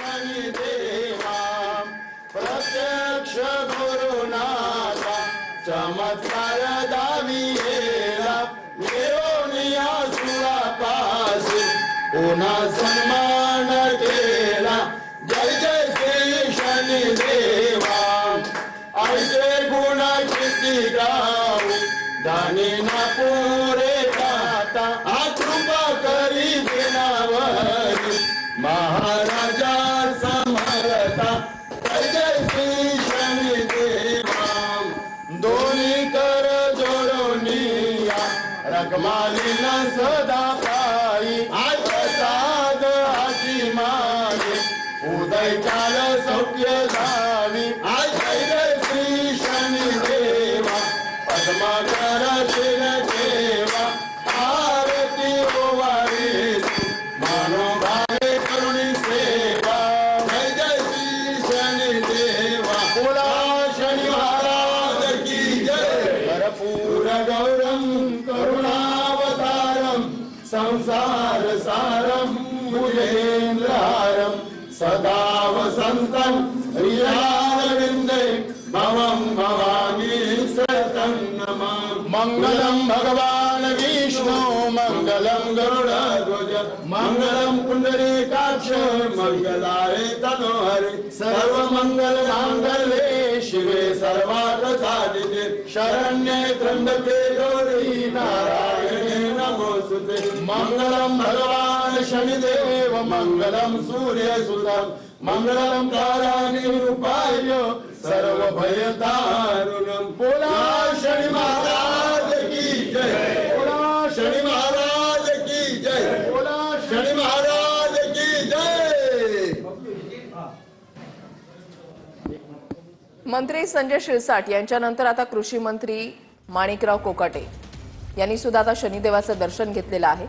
शनिदेवा प्रत्यक्ष गुरुनाथा चमत्कार दाविला येऊनिया सुरापासी पुन्हा सन्मान केला जय जय श्री शनिदेवा ऐसे गुण किती गाऊ दानी ना पुरे दाता कृपा करी देनावरी महाराजा समर्था जय जय श्री शनिदेवा दोन्ही कर जोडोनिया रखमालीला सदा पायी प्रसाद हाती मागे उदय काल सौख्य झाली जय जय श्री शनिदेवा पद्माकर शिर देवा आरती ओवाळी मनोभावे करुणी सेवा जय जय श्री शनिदेवा बोला शनि महाराज की जय कर्पूर गौरम करुणावतारम संसार सारम भुजेन्द्रहारम सदा वसंतं हृदयारविन्दे भवं भवामि सततं नमामि मंगलम भगवान विष्णु मंगलम गरुड़ध्वज मंगलम पुंडरीकाक्ष मंगलाय तनोहरि सर्व मंगल मांगल्ये शिवे सर्वार्थ साधिके शरण्ये त्र्यंबके गौरी नारायणे नमोस्तुते मंगलम भगवान शनिदेव मंगलम सूर्यसुतं मंगलम कारणीरूपाय सर्व भयतारुणम बोला शनि महाराज की जय बोला शनि महाराज की जय बोला शनि महाराज की जय। मंत्री संजय शिरसाट यांच्यानंतर आता कृषी मंत्री माणिकराव कोकाटे यांनी सुद्धा आता शनिदेवाचं दर्शन घेतलेलं आहे।